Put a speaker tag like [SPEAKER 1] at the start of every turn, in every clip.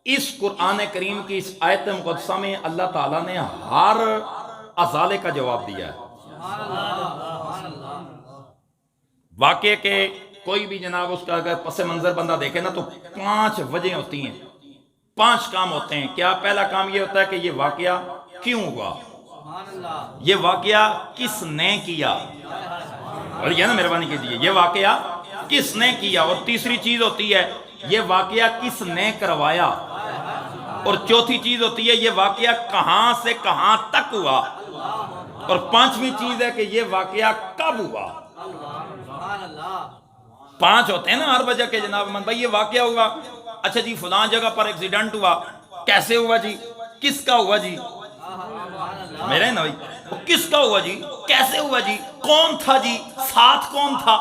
[SPEAKER 1] اس قرآن کریم کی اس آیت مقدسہ میں اللہ تعالیٰ نے ہر ازالے کا جواب دیا ہے۔ واقعے کے کوئی بھی جناب اس کا اگر پس منظر بندہ دیکھے نا تو 5 وجہ ہوتی ہیں، 5 کام ہوتے ہیں۔ کیا پہلا کام یہ ہوتا ہے کہ یہ واقعہ کیوں ہوا، یہ واقعہ کس نے کیا، اور یہ نا مہربانی کیجیے، یہ واقعہ کس نے کیا، اور تیسری چیز ہوتی ہے یہ واقعہ کس نے کروایا، اور چوتھی چیز ہوتی ہے یہ واقعہ کہاں سے کہاں تک ہوا، اور 5ویں چیز ہے کہ یہ واقعہ کب ہوا۔ 5 ہوتے ہیں نا ہر وجہ کے جناب من بھائی، یہ واقعہ ہوا، اچھا جی فلاں جگہ پر ایکسیڈنٹ ہوا، کیسے ہوا جی، کس کا ہوا جی، میرے نا بھائی کس کا ہوا جی، کیسے ہوا جی، کون تھا جی، ساتھ کون تھا۔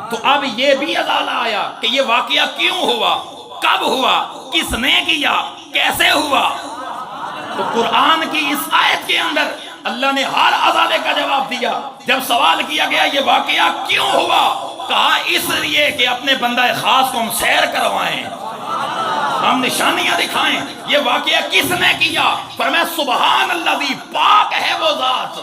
[SPEAKER 1] تو اب یہ بھی ازالہ آیا کہ یہ واقعہ کیوں ہوا، کب ہوا، کس نے کیا، کیسے ہوا۔ تو قرآن کی اس آیت کے اندر اللہ نے ہر ازالے کا جواب دیا۔ جب سوال کیا گیا یہ واقعہ کیوں ہوا، کہا اس لیے کہ اپنے بندہ خاص کو ہم سیر کروائیں، ہم نشانیاں دکھائیں۔ یہ واقعہ کس نے کیا، فرمایا سبحان اللہ، پاک ہے وہ ذات،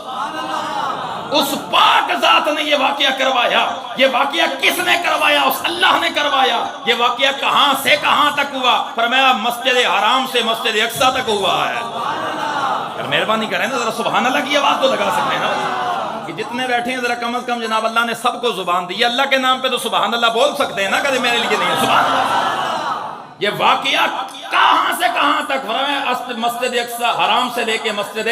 [SPEAKER 1] اس پاک ذات نے یہ واقعہ کروایا۔ یہ واقعہ کس نے کروایا، اس اللہ نے کروایا۔ یہ واقعہ کہاں سے کہاں تک ہوا، فرمایا مسجد حرام سے مسجد اقصی تک ہوا ہے۔ مہربانی کریں نا ذرا سبحان اللہ کی آواز تو لگا سکتے ہیں نا، کہ جتنے بیٹھے ہیں ذرا کم از کم جناب اللہ نے سب کو زبان دی، اللہ کے نام پہ تو سبحان اللہ بول سکتے ہیں نا، کہتے میرے لیے نہیں ہے سبحان اللہ۔ یہ واقعہ کہاں سے کہاں تک، فرمایا مسجد اقصی حرام سے لے کے مسجد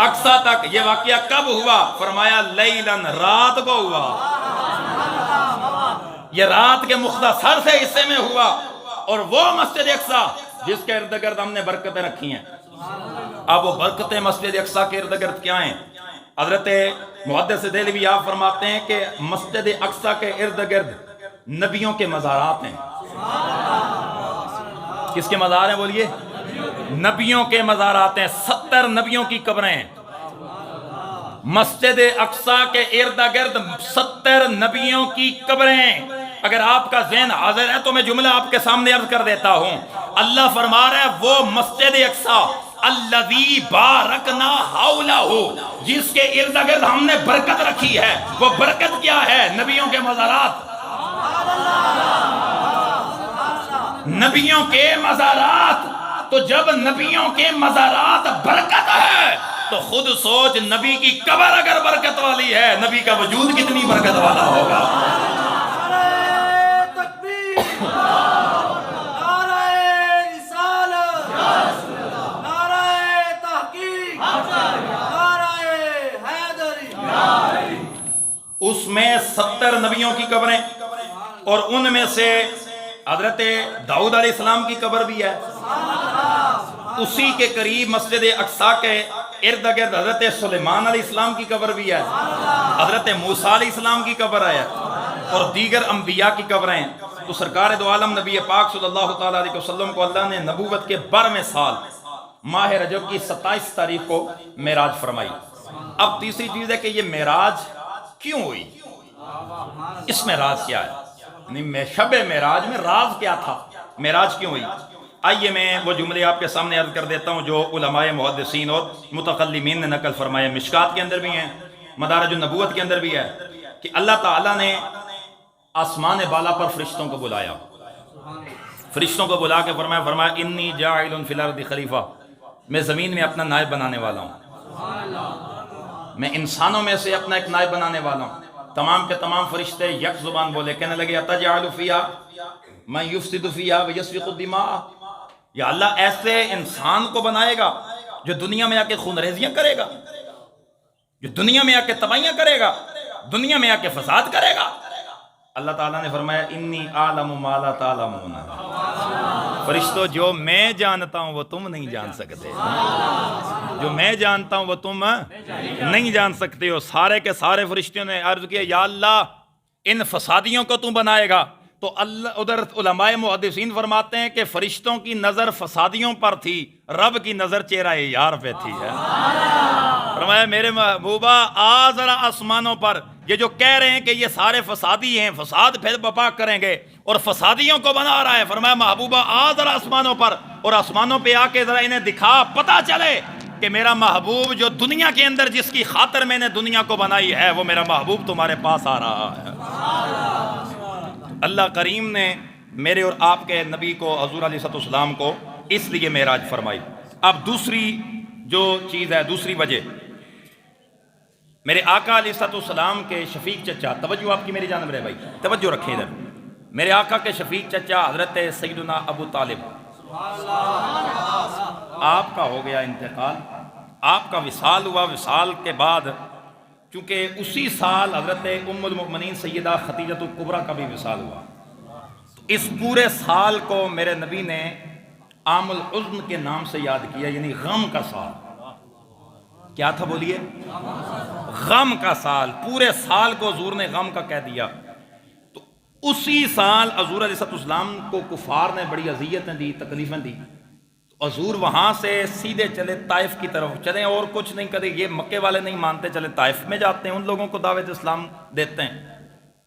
[SPEAKER 1] اقصی تک۔ یہ واقعہ کب ہوا، فرمایا لیلاً، رات کو ہوا۔ یہ رات کے مختصر سے حصے میں ہوا، اور وہ مسجد اقصی جس کے ارد گرد ہم نے برکتیں رکھی ہیں۔ اب وہ برکتیں مسجد اقصی کے ارد گرد کیا ہیں؟ حضرت محدث دہلوی آپ فرماتے ہیں کہ مسجد اقصی کے ارد گرد نبیوں کے مزارات ہیں۔ کس کے مزار ہیں بولیے؟ نبیوں کے مزارات ہیں، 70 نبیوں کی قبریں ہیں مسجد اقصی کے ارد گرد، 70 نبیوں کی قبریں۔ اگر آپ کا ذہن حاضر ہے تو میں جملہ آپ کے سامنے عرض کر دیتا ہوں۔ اللہ فرما رہا ہے وہ مسجد اقصی الذی بارکنا حولہ، جس کے ارد گرد ہم نے برکت رکھی ہے۔ وہ برکت کیا ہے؟ نبیوں کے مزارات، نبیوں کے مزارات۔ تو جب نبیوں کے مزارات برکت ہے تو خود سوچ نبی کی قبر اگر برکت والی ہے، نبی کا وجود کتنی برکت والا ہوگا۔ اس میں 70 نبیوں کی قبریں، اور ان میں سے حضرت داؤد علیہ السلام کی قبر بھی ہے۔ اسی کے قریب مسجد اقصی کے ارد گرد حضرت سلیمان علیہ السلام کی قبر بھی ہے، حضرت موسیٰ علیہ السلام کی قبر ہے، اور دیگر انبیاء کی قبریں ہیں۔ تو سرکار دو عالم نبی پاک صلی اللہ تعالیٰ علیہ وسلم کو اللہ نے نبوت کے 12ویں سال ماہ رجب کی 27 تاریخ کو معراج فرمائی۔ اب تیسری چیز ہے کہ یہ معراج کیوں ہوئی، اس میں راز کیا ہے، یعنی شب معراج میں راز کیا تھا، معراج کیوں ہوئی۔ آئیے میں وہ جملے آپ کے سامنے عرض کر دیتا ہوں جو علماء محدثین اور متکلمین نے نقل فرمائے، مشکات کے اندر بھی ہیں، مدارج النبوت کے اندر بھی ہے، کہ اللہ تعالیٰ نے آسمان بالا پر فرشتوں کو بلایا، فرشتوں کو بلا کے فرمایا انی جاعل فی الارض خلیفہ، میں زمین میں اپنا نائب بنانے والا ہوں، میں انسانوں میں سے اپنا ایک نائب بنانے والا ہوں۔ تمام کے تمام فرشتے یک زبان بولے، کہنے لگے اتجعل فیہا من یفسد فیہا ویسفک الدماء، یا اللہ ایسے انسان کو بنائے گا جو دنیا میں آ کے خون ریزیاں کرے گا، جو دنیا میں آ کے تباہیاں کرے گا، دنیا میں آ کے فساد کرے گا۔ اللہ تعالیٰ نے فرمایا انی اعلم ما لا تعلمون، فرشتوں جو میں جانتا ہوں وہ تم نہیں جان سکتے، جو میں جانتا ہوں وہ تم نہیں جان سکتے ہو۔ سارے کے سارے فرشتوں نے عرض کیا یا اللہ ان فسادیوں کو تم بنائے گا، تو اللہ ادھر علماء محدثین فرماتے ہیں کہ فرشتوں کی نظر فسادیوں پر تھی، رب کی نظر چہرہ یار پہ تھی۔ فرمایا میرے محبوبہ آ ذرا آسمانوں پر یہ جو کہہ رہے ہیں کہ یہ سارے فسادی ہیں، فساد پھر بپا کریں گے اور فسادیوں کو بنا رہا ہے، فرمایا محبوبہ آ ذرا آسمانوں پر، اور آسمانوں پہ آ کے ذرا انہیں دکھا، پتہ چلے کہ میرا محبوب جو دنیا کے اندر جس کی خاطر میں نے دنیا کو بنائی ہے، وہ میرا محبوب تمہارے پاس آ رہا ہے۔ اللہ کریم نے میرے اور آپ کے نبی کو حضور علیہ السلام کو اس لیے معراج فرمائی۔ اب دوسری جو چیز ہے، دوسری وجہ، میرے آقا علیہ السلام کے شفیق چچا، توجہ آپ کی میری جانب رہے بھائی، توجہ رکھیں ادھر، میرے آقا کے شفیق چچا حضرت سیدنا ابو طالب، آپ کا ہو گیا انتقال، آپ کا وصال ہوا۔ وصال کے بعد چونکہ اسی سال حضرت ام المؤمنین سیدہ خدیجہ الکبریٰ کا بھی وصال ہوا، تو اس پورے سال کو میرے نبی نے عام الحزن کے نام سے یاد کیا، یعنی غم کا سال۔ کیا تھا بولیے؟ غم کا سال، پورے سال کو حضور نے غم کا کہہ دیا۔ تو اسی سال حضور علیہ السلام کو کفار نے بڑی اذیتیں دی، تکلیفیں دی، تو حضور وہاں سے سیدھے چلے طائف کی طرف، چلیں اور کچھ نہیں کرے، یہ مکے والے نہیں مانتے، چلے طائف میں جاتے ہیں، ان لوگوں کو دعوت اسلام دیتے ہیں۔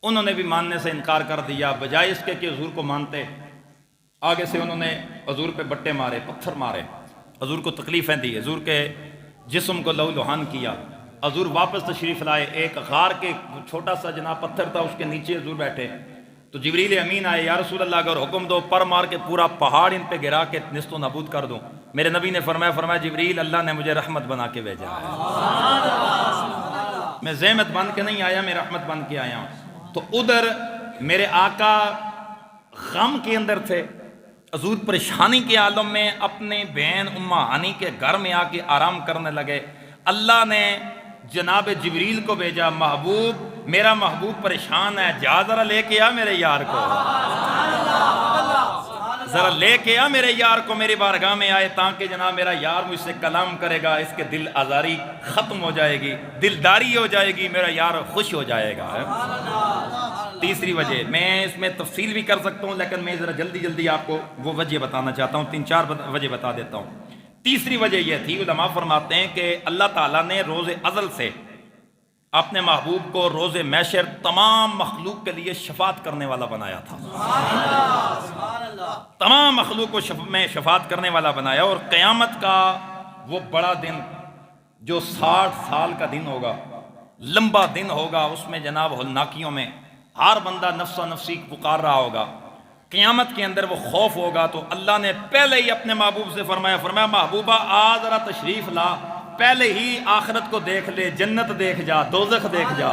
[SPEAKER 1] انہوں نے بھی ماننے سے انکار کر دیا، بجائے اس کے کہ حضور کو مانتے، آگے سے انہوں نے حضور پہ بٹے مارے، پتھر مارے، حضور کو تکلیفیں دی، حضور کے جسم کو لہو لہان کیا۔ حضور واپس تشریف لائے، ایک غار کے چھوٹا سا جناب پتھر تھا، اس کے نیچے حضور بیٹھے، تو جبریل امین آئے، یا رسول اللہ اگر حکم دو پر مار کے پورا پہاڑ ان پہ گرا کے نیست و نابود کر دوں۔ میرے نبی نے فرمایا جبریل اللہ نے مجھے رحمت بنا کے بھیجا ہے، میں زحمت بن کے نہیں آیا، میں رحمت بن کے آیا ہوں۔ تو ادھر میرے آقا غم کے اندر تھے، حضور پریشانی کے عالم میں اپنے بہن ام ہانی کے گھر میں آ کے آرام کرنے لگے۔ اللہ نے جناب جبریل کو بھیجا، محبوب میرا محبوب پریشان ہے، جا ذرا لے کے آ میرے یار کو، ذرا لے کے آ میرے یار کو، میری بارگاہ میں آئے تاکہ جناب میرا یار مجھ سے کلام کرے گا، اس کے دل آزاری ختم ہو جائے گی، دلداری ہو جائے گی، میرا یار خوش ہو جائے گا۔ تیسری وجہ، میں اس میں تفصیل بھی کر سکتا ہوں لیکن میں ذرا جلدی آپ کو وہ وجہ بتانا چاہتا ہوں، 3-4 وجہ بتا دیتا ہوں۔ تیسری وجہ یہ تھی، علماء فرماتے ہیں کہ اللہ تعالیٰ نے روز ازل سے اپنے محبوب کو روز محشر تمام مخلوق کے لیے شفاعت کرنے والا بنایا تھا، تمام مخلوق کو میں شفاعت کرنے والا بنایا، اور قیامت کا وہ بڑا دن جو 60 سال کا دن ہوگا، لمبا دن ہوگا، اس میں جناب ہولناکیوں میں ہر بندہ نفس و نفسی پکار رہا ہوگا، قیامت کے اندر وہ خوف ہوگا، تو اللہ نے پہلے ہی اپنے محبوب سے فرمایا محبوبہ آ ذرا تشریف لا، پہلے ہی آخرت کو دیکھ لے، جنت دیکھ جا، دوزخ دیکھ جا،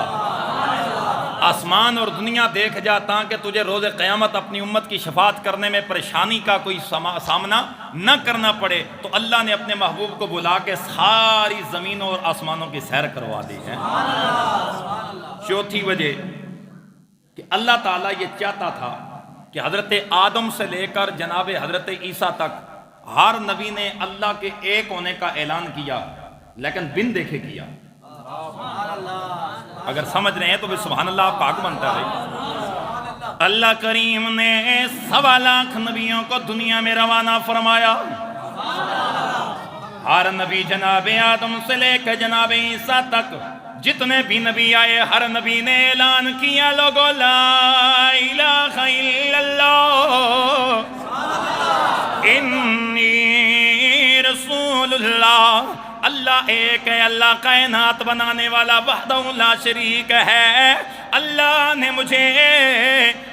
[SPEAKER 1] آسمان اور دنیا دیکھ جا، تاکہ تجھے روز قیامت اپنی امت کی شفاعت کرنے میں پریشانی کا کوئی سامنا نہ کرنا پڑے۔ تو اللہ نے اپنے محبوب کو بلا کے ساری زمینوں اور آسمانوں کی سیر کروا دی ہے۔ چوتھی وجہ کہ اللہ تعالیٰ یہ چاہتا تھا کہ حضرت آدم سے لے کر جناب حضرت عیسیٰ تک ہر نبی نے اللہ کے ایک ہونے کا اعلان کیا، لیکن بن دیکھے کیا۔ اگر سمجھ رہے ہیں تو سبحان اللہ آپ کا حق بنتا ہے۔ اللہ کریم نے 1.25 لاکھ نبیوں کو دنیا میں روانہ فرمایا، ہر نبی جناب آدم سے لے کر جناب عیسیٰ تک جتنے بھی نبی آئے، ہر نبی نے اعلان کیا، لوگو لا الہ الا اللہ انی رسول اللہ۔ اللہ ایک ہے، اللہ کائنات بنانے والا وحدہ لا شریک ہے۔ اللہ نے مجھے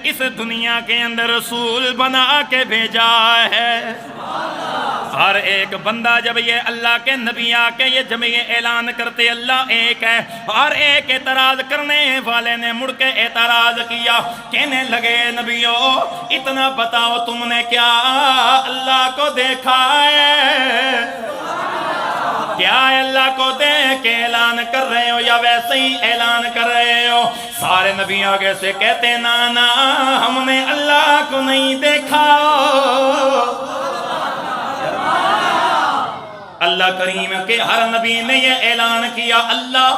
[SPEAKER 1] اس دنیا کے اندر رسول بنا کے بھیجا ہے۔ ہر ایک بندہ جب یہ اللہ کے نبی آ کے جب یہ اعلان کرتے اللہ ایک ہے، ہر ایک اعتراض کرنے والے نے مڑ کے اعتراض کیا، کہنے لگے نبیوں اتنا بتاؤ تم نے کیا اللہ کو دیکھا ہے؟ کیا اللہ کو دیکھ کے اعلان کر رہے ہو یا ویسے ہی اعلان کر رہے ہو؟ سارے نبی آگے سے کہتے نا ہم نے اللہ کو نہیں دیکھا۔ اللہ کریم کے ہر نبی نے یہ اعلان کیا، اللہ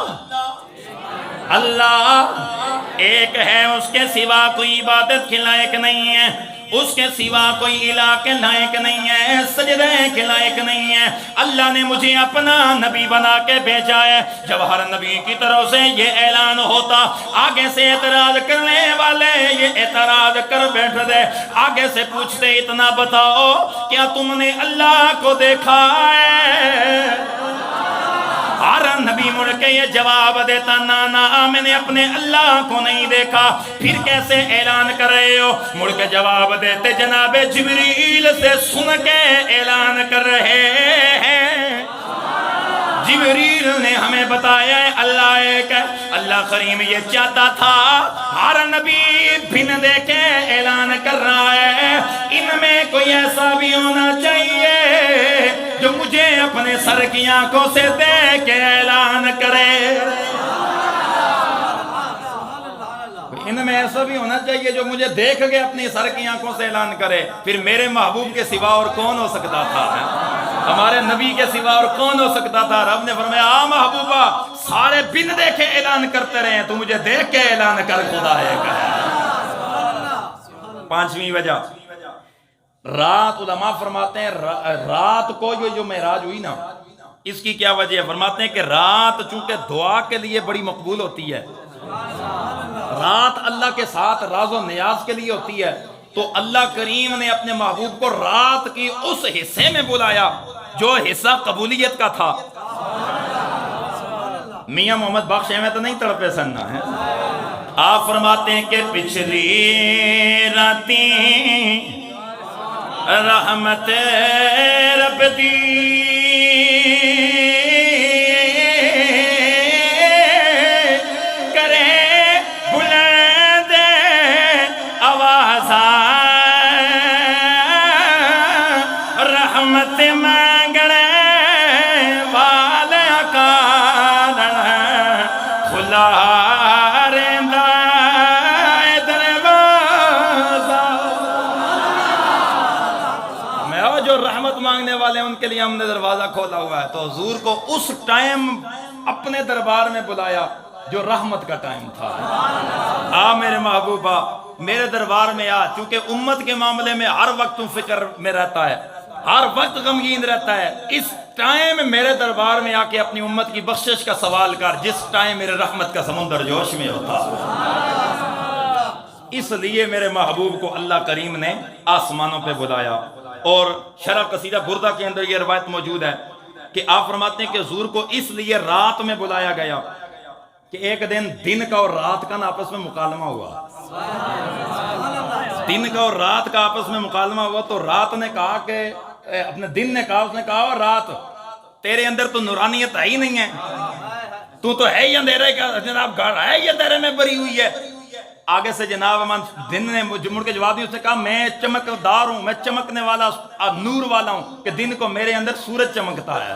[SPEAKER 1] ایک ہے، اس کے سوا کوئی عبادت کے لائق نہیں ہے۔ اس کے سوا کوئی الہ کے لائق نہیں ہے، سجدے کے لائق نہیں ہے۔ اللہ نے مجھے اپنا نبی بنا کے بھیجا ہے۔ جب ہر نبی کی طرف سے یہ اعلان ہوتا، آگے سے اعتراض کرنے والے یہ اعتراض کر بیٹھتے، آگے سے پوچھتے اتنا بتاؤ کیا تم نے اللہ کو دیکھا ہے؟ ہر نبی مڑ کے یہ جواب دیتا، نا میں نے اپنے اللہ کو نہیں دیکھا۔ پھر کیسے اعلان کر رہے ہو؟ مڑ کے جواب دیتے، جناب جبریل سے سن کے اعلان کر رہے ہیں۔ جبریل نے ہمیں بتایا ہے اللہ ایک ہے۔ اللہ کریم یہ چاہتا تھا ہر نبی بن دیکھے اعلان کر رہا ہے، ان میں کوئی ایسا بھی ہونا چاہیے جو مجھے اپنے سر کی آنکھوں سے دیکھ کے اعلان کرے۔ ان میں ایسا بھی ہونا چاہیے جو مجھے دیکھ کے اپنی سر کی آنکھوں سے اعلان کرے۔ پھر میرے محبوب کے سوا اور کون ہو سکتا تھا؟ ہمارے نبی کے سوا اور کون ہو سکتا تھا؟ رب نے فرمایا آ محبوبہ سارے بن دیکھے اعلان کرتے رہے ہیں، تو مجھے دیکھ کے اعلان کر، خدا ہے کہ۔ پانچویں وجہ، رات، علماء فرماتے ہیں رات کو جو معراج ہوئی نا، اس کی کیا وجہ ہے؟ فرماتے ہیں کہ رات چونکہ دعا کے لیے بڑی مقبول ہوتی ہے، رات اللہ کے ساتھ راز و نیاز کے لیے ہوتی ہے، تو اللہ کریم نے اپنے محبوب کو رات کی اس حصے میں بلایا جو حصہ قبولیت کا تھا۔ میاں محمد بخش احمد تو نہیں تڑپے سننا ہے، آپ فرماتے ہیں کہ پچھلی راتیں رحمت رب دی کرے بلند آوازاں، رحمت مانگنے والے کارن کھلا رہندا رحمت مانگنے والے ان کے لیے ہم نے دروازہ کھولا ہوا ہے۔ تو حضور کو اس ٹائم اپنے دربار میں بلایا جو رحمت کا ٹائم تھا۔ آ میرے محبوبہ میرے دربار میں آ، چونکہ امت کے معاملے میں ہر وقت تم فکر میں رہتا ہے، ہر وقت غمگین رہتا ہے، اس ٹائم میرے دربار میں آ کے اپنی امت کی بخشش کا سوال کر، جس ٹائم میرے رحمت کا سمندر جوش میں ہوتا۔ اس لیے میرے محبوب کو اللہ کریم نے آسمانوں پہ بلایا۔ اور شرح قصیدہ بردہ کے اندر یہ روایت موجود ہے کہ آپ فرماتے ہیں کہ حضور کو اس لیے رات میں بلایا گیا کہ ایک دن کا اور رات کا نا آپس میں مکالمہ ہوا، دن کا اور رات کا آپس میں مکالمہ ہوا، تو رات نے کہا کہ اپنے دن نے کہا، اس نے کہا رات تیرے اندر تو نورانیت ہے ہی نہیں ہے، تو ہے ہی اندھیرے کا جناب گھر ہے ہی اندھیرے میں بری ہوئی ہے۔ آگے سے جناب امان دن نے مڑ کے جواب دیا، اس نے کہا میں چمکدار ہوں، میں چمکنے والا نور والا ہوں کہ دن کو میرے اندر سورج چمکتا ہے۔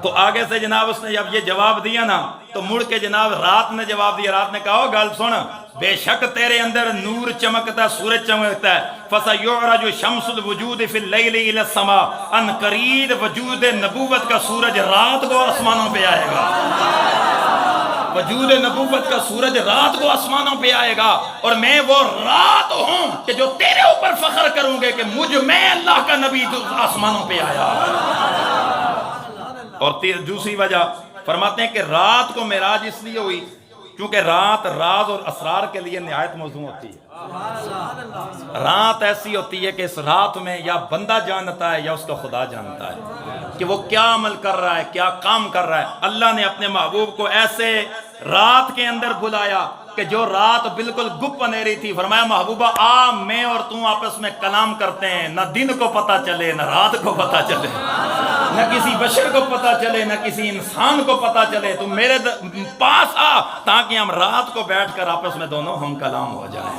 [SPEAKER 1] تو آگے سے جناب اس نے جب یہ جواب دیا نا، تو مڑ کے جناب رات نے جواب دیا، رات نے کہا گل سن، بے شک تیرے اندر نور چمکتا ہے، سورج چمکتا ہے، فَسَيُعْرَجُ شَمْسُ الْوُجُودِ فِي اللَّيْلِ إِلَى السَّمَاءِ، ان قریب وجود نبوت کا سورج رات کو آسمانوں پہ آئے گا، وجود نبوت کا سورج رات کو آسمانوں پہ آئے گا، اور میں وہ رات ہوں کہ جو تیرے اوپر فخر کروں گے کہ میں اللہ کا نبی آسمانوں پہ آیا۔ اور دوسری وجہ فرماتے ہیں کہ رات کو معراج اس لیے ہوئی کیونکہ رات راز اور اسرار کے لیے نہایت موزوں ہوتی ہے۔ رات ایسی ہوتی ہے کہ اس رات میں یا بندہ جانتا ہے یا اس کا خدا جانتا ہے کہ وہ کیا عمل کر رہا ہے، کیا کام کر رہا ہے۔ اللہ نے اپنے محبوب کو ایسے رات کے اندر بلایا کہ جو رات بالکل گپ اندھیری تھی، فرمایا محبوبہ آ، میں اور تم آپس میں کلام کرتے ہیں، نہ دن کو پتہ چلے نہ رات کو پتہ چلے، نہ کسی بشر کو پتہ چلے نہ کسی انسان کو پتہ چلے، تم میرے پاس آ تاکہ ہم رات کو بیٹھ کر آپس میں دونوں ہم کلام ہو جائیں۔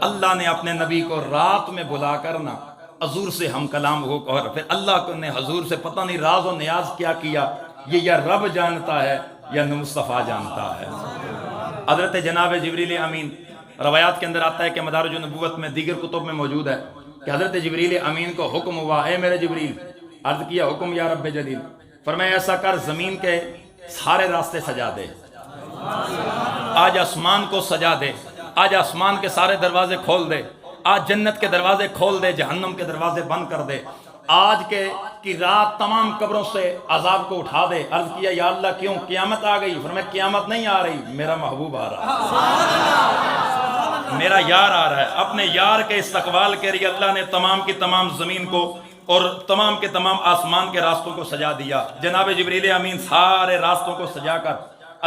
[SPEAKER 1] اللہ نے اپنے نبی کو رات میں بلا کر نا حضور سے ہم کلام ہو، اور پھر اللہ نے حضور سے پتہ نہیں راز و نیاز کیا کیا، یہ یا رب جانتا ہے یا مصطفیٰ جانتا ہے۔ حضرت جناب جبریل امین، روایات کے اندر آتا ہے کہ مدارج النبوت میں دیگر کتب میں موجود ہے کہ حضرت جبریل امین کو حکم ہوا، اے میرے جبریل، عرض کیا حکم یا رب جلیل، فرمایا ایسا کر زمین کے سارے راستے سجا دے، آج آسمان کو سجا دے، آج آسمان کے سارے دروازے کھول دے، آج جنت کے دروازے کھول دے، جہنم کے دروازے بند کر دے، آج کی رات تمام قبروں سے عذاب کو اٹھا دے۔ عرض کیا یا اللہ کیوں؟ قیامت آ گئی؟ فرمایا قیامت نہیں آ رہی، میرا محبوب آ رہا ہے، میرا یار آ رہا ہے۔ اپنے یار کے استقبال کے لیے اللہ نے تمام کی تمام زمین کو اور تمام کے تمام آسمان کے راستوں کو سجا دیا۔ جناب جبریل امین سارے راستوں کو سجا کر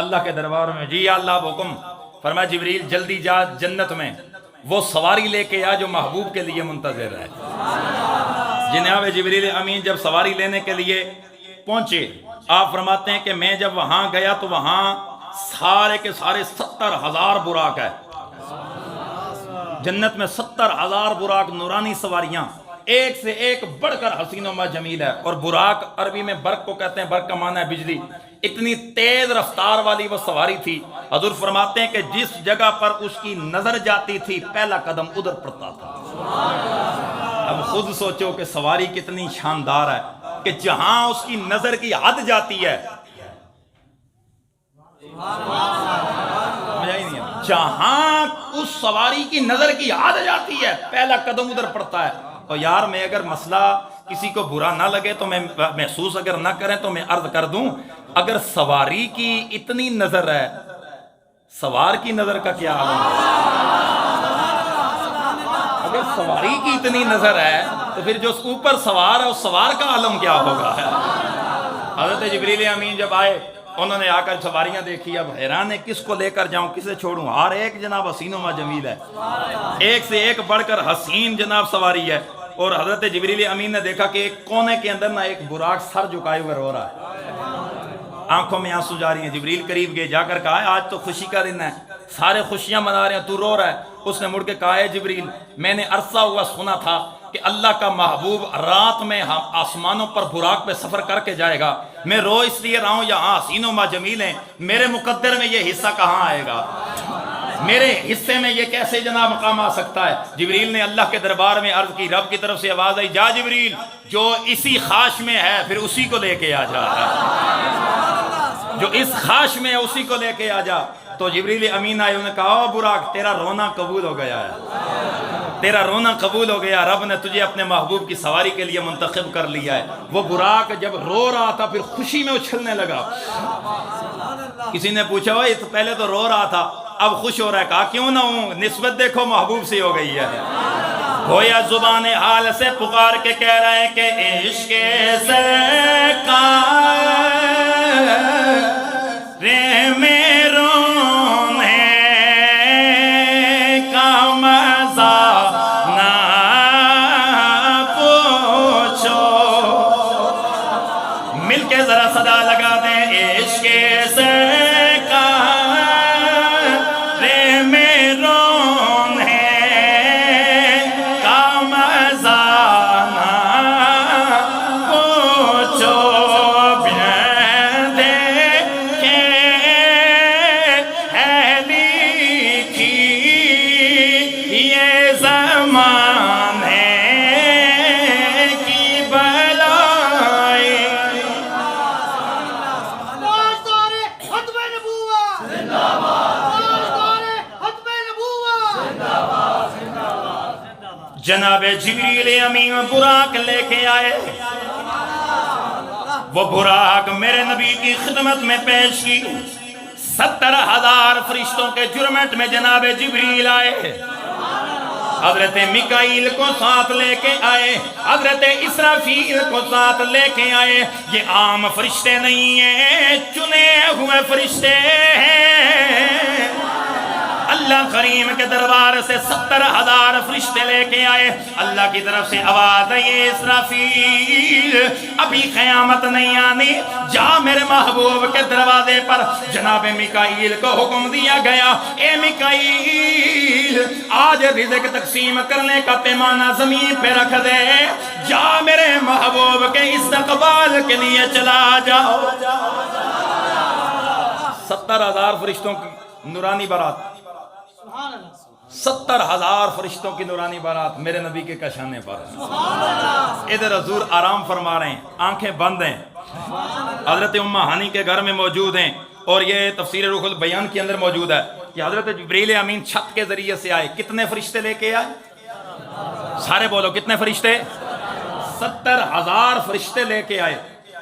[SPEAKER 1] اللہ کے دربار میں، جی یا اللہ حکم۔ فرمایا جبریل جلدی جا جنت میں وہ سواری لے کے آ جو محبوب کے لیے منتظر ہے۔ جناب جبریل امین جب سواری لینے کے لیے پہنچے، آپ فرماتے ہیں کہ میں جب وہاں گیا تو وہاں سارے کے سارے 70,000 براق ہے۔ جنت میں 70,000 براق، نورانی سواریاں، ایک سے ایک بڑھ کر حسین و جمیل ہے۔ اور براق عربی میں برق کو کہتے ہیں، برق کا معنی ہے بجلی۔ اتنی تیز رفتار والی وہ سواری تھی، حضور فرماتے ہیں کہ جس جگہ پر اس کی نظر جاتی تھی پہلا قدم ادھر پڑتا تھا۔ اب خود سوچو کہ سواری کتنی شاندار ہے کہ جہاں اس کی نظر کی حد جاتی ہے، جہاں اس سواری کی نظر کی حد جاتی ہے پہلا قدم ادھر پڑتا ہے۔ تو یار میں اگر مسئلہ کسی کو برا نہ لگے تو میں محسوس اگر نہ کریں تو میں عرض کر دوں، اگر سواری کی اتنی نظر ہے، سوار کی نظر کا کیا عالم ہے؟ اگر سواری کی اتنی نظر ہے تو پھر جو اس اوپر سوار ہے اس سوار کا عالم کیا ہوگا؟ حضرت جبریل امین جب آئے، انہوں نے آ کر سواریاں دیکھی، اب حیران ہے کس کو لے کر جاؤں، کسے چھوڑوں؟ ہر ایک جناب حسین و جمیل ہے، ایک سے ایک بڑھ کر حسین جناب سواری ہے۔ اور حضرت جبریل امین نے دیکھا کہ ایک کونے کے اندر نہ ایک براق سر جھکائے ہوئے رو رہا ہے، آنکھوں میں آنسو جا رہی ہیں۔ جبریل قریب گئے، جا کر کہا آج تو خوشی کا دن ہے، سارے خوشیاں منا رہے ہیں، تو رو رہا ہے۔ اس نے مڑ کے کہا ہے جبریل میں نے عرصہ ہوا سنا تھا کہ اللہ کا محبوب رات میں آسمانوں پر براق پہ سفر کر کے جائے گا، میں رو اس لیے رہا ہوں یہاں حسین و جمیل ہیں، میرے مقدر میں یہ حصہ کہاں آئے گا؟ میرے حصے میں یہ کیسے جناب مقام آ سکتا ہے؟ جبریل نے اللہ کے دربار میں عرض کی، رب کی طرف سے آواز آئی، جا جبریل جو اسی خواش میں ہے پھر اسی کو لے کے آ جا، جو اس خواش میں ہے اسی کو لے کے آ جا۔ تو جبریل امین آئے، انہوں نے کہا او براق تیرا رونا قبول ہو گیا ہے، تیرا رونا قبول ہو گیا، رب نے تجھے اپنے محبوب کی سواری کے لیے منتخب کر لیا ہے۔ وہ براق جب رو رہا تھا پھر خوشی میں اچھلنے لگا۔ کسی نے پوچھا وہ پہلے تو رو رہا تھا اب خوش ہو رہا ہے، کہا کیوں نہ ہوں، نسبت دیکھو محبوب سے ہو گئی ہے۔ گویا زبان حال سے پکار کے کہہ رہے ہیں کہ عشق سرکار میں رونے کا مزہ نہ پوچھو، مل کے ذرا صدا لگا دیں، عشق سرکار میں رونے کا مزہ نہ پوچھو، جناب جبریل امین براق لے کے آئے۔ وہ براق میرے نبی کی خدمت میں پیش کی، 70,000 فرشتوں کے جرمٹ میں جناب جبریل آئے، حضرت میکائیل کو ساتھ لے کے آئے، حضرت اسرافیل کو ساتھ لے کے آئے۔ یہ عام فرشتے نہیں ہیں، چنے ہوئے فرشتے ہیں۔ اللہ کریم کے دربار سے 70,000 فرشتے لے کے آئے۔ اللہ کی طرف سے آواز آئی، اسرافیل ابھی قیامت نہیں آنی، جا میرے محبوب کے دروازے پر۔ جناب میکائیل کو حکم دیا گیا، اے میکائیل آج رزق تقسیم کرنے کا پیمانہ زمین پہ رکھ دے، جا میرے محبوب کے استقبال کے لیے چلا جاؤ۔ 70,000 فرشتوں کی نورانی بارات، 70,000 فرشتوں کی نورانی بارات میرے نبی کے کشانے پر۔ ادھر حضور آرام فرما رہے ہیں، آنکھیں بند ہیں، حضرت امہ ہانی کے گھر میں موجود ہیں، اور یہ تفسیر روح البیان کے اندر موجود ہے۔ کہ حضرت جبریل امین چھت کے ذریعے سے آئے. کتنے فرشتے لے کے آئے؟ سارے بولو کتنے فرشتے؟ 70,000 فرشتے لے کے آئے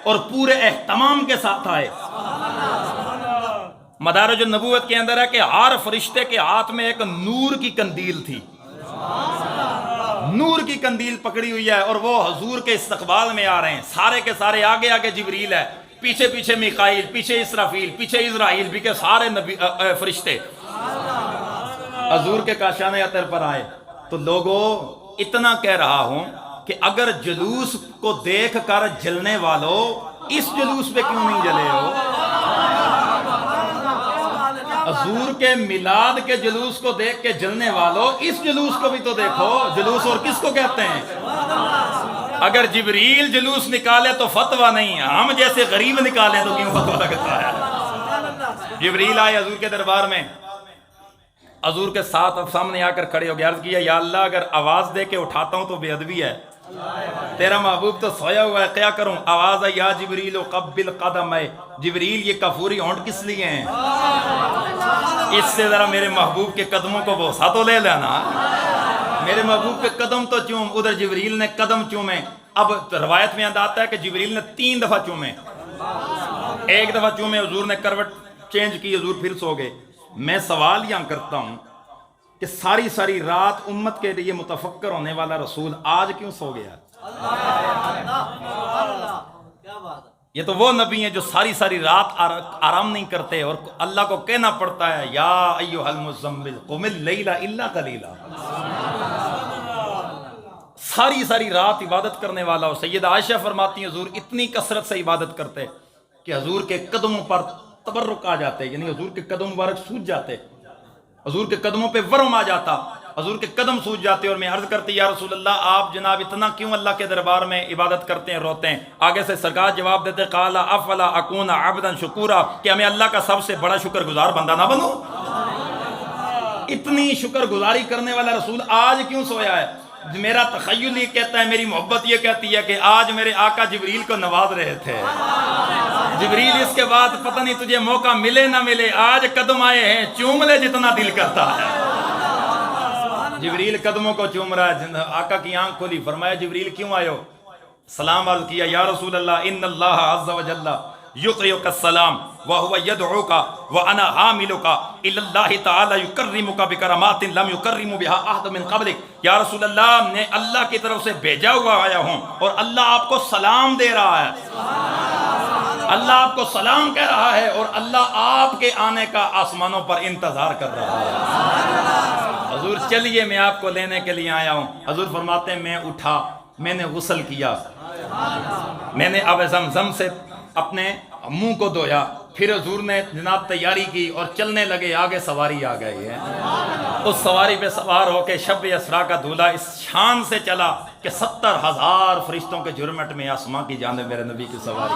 [SPEAKER 1] اور پورے اہتمام کے ساتھ آئے. مدارج النبوت کے اندر ہے کہ ہر فرشتے کے ہاتھ میں ایک نور کی قندیل تھی. نور کی قندیل پکڑی ہوئی ہے اور وہ حضور کے استقبال میں آ رہے ہیں. سارے کے سارے آگے آگے جبریل ہے, پیچھے پیچھے میکائیل, پیچھے اسرافیل, پیچھے اسرائیل, پیچھے سارے فرشتے حضور کے کاشان عطر پر آئے. تو لوگوں اتنا کہہ رہا ہوں کہ اگر جلوس کو دیکھ کر جلنے والوں اس جلوس پہ کیوں نہیں جلے ہو؟ حضور کے میلاد کے جلوس کو دیکھ کے جلنے والوں اس جلوس کو بھی تو دیکھو. جلوس اور کس کو کہتے ہیں؟ اگر جبریل جلوس نکالے تو فتویٰ نہیں, ہم جیسے غریب نکالیں تو کیوں فتویٰ لگتا ہے؟ جبریل آئے حضور کے دربار میں, حضور کے ساتھ اب سامنے آ کر کھڑے ہو گئے, عرض کیا یا اللہ اگر آواز دے کے اٹھاتا ہوں تو بے ادبی ہے, تیرا محبوب تو سویا ہوا ہے, کیا کروں؟ آواز ہے یا جبریل قبل قدم ہے. جبریل یہ کافوری ہونٹ کس لیے ہیں؟ اس سے ذرا میرے محبوب کے قدموں کو بوسہ تو لے لینا, میرے محبوب کے قدم تو چوم. ادھر جبریل نے قدم چومے. اب روایت میں آتا ہے کہ جبریل نے 3 دفعہ چومے. ایک دفعہ چومے, حضور نے کروٹ چینج کی, حضور پھر سو گئے. میں سوال یہاں کرتا ہوں کہ ساری ساری رات امت کے لیے متفکر ہونے والا رسول آج کیوں سو گیا؟ یہ تو وہ نبی ہیں جو ساری ساری رات آرام نہیں کرتے اور اللہ کو کہنا پڑتا ہے یا ایھا المزمل قم اللیل الا قلیلا. ساری ساری رات عبادت کرنے والا ہو. سیدہ عائشہ فرماتی ہیں حضور اتنی کثرت سے عبادت کرتے کہ حضور کے قدموں پر تبرک آ جاتے, یعنی حضور کے قدم مبارک سوج جاتے, حضور کے قدموں پہ ورم آ جاتا, حضور کے قدم سوج جاتے. اور میں عرض کرتی یا رسول اللہ آپ جناب اتنا کیوں اللہ کے دربار میں عبادت کرتے ہیں, روتے ہیں؟ آگے سے سرکار جواب دیتے قال افلا اکون عبدا شکورا, کہ میں اللہ کا سب سے بڑا شکر گزار بندہ نہ بنوں؟ اتنی شکر گزاری کرنے والا رسول آج کیوں سویا ہے؟ میرا تخیل یہ کہتا ہے, میری محبت یہ کہتی ہے کہ آج میرے آقا جبریل کو نواز رہے تھے. جبریل اس کے بعد پتہ نہیں تجھے موقع ملے نہ ملے, آج قدم آئے ہیں, چوم لے جتنا دل کرتا ہے. جبریل قدموں کو چوم رہا ہے. آقا کی آنکھ کھولی, فرمایا جبریل کیوں آئے ہو؟ سلام عرض کیا یا رسول اللہ ان اللہ عز وجل یقرئک السلام وهو يدعوك وانا حاملك الى الله تعالی یکرمک بکرامات لم یکرم بها احد من قبلک. یا رسول اللہ میں اللہ کی طرف سے بھیجا ہوا آیا ہوں اور اللہ آپ کو سلام دے رہا ہے, اللہ آپ کو سلام کہہ رہا ہے اور اللہ آپ کے آنے کا آسمانوں پر انتظار کر رہا ہے. حضور چلیے میں آپ کو لینے کے لیے آیا ہوں. حضور فرماتے ہیں میں اٹھا, میں نے غسل کیا, میں نے اب زمزم سے اپنے منہ کو دھویا, پھر حضور نے جناب تیاری کی اور چلنے لگے. آگے سواری آ گئی ہے, اس سواری پہ سوار ہو کے شب اسراء کا دھولا اس شان سے چلا کہ 70,000 فرشتوں کے جرمٹ میں آسمان کی جانب میرے نبی کی سواری.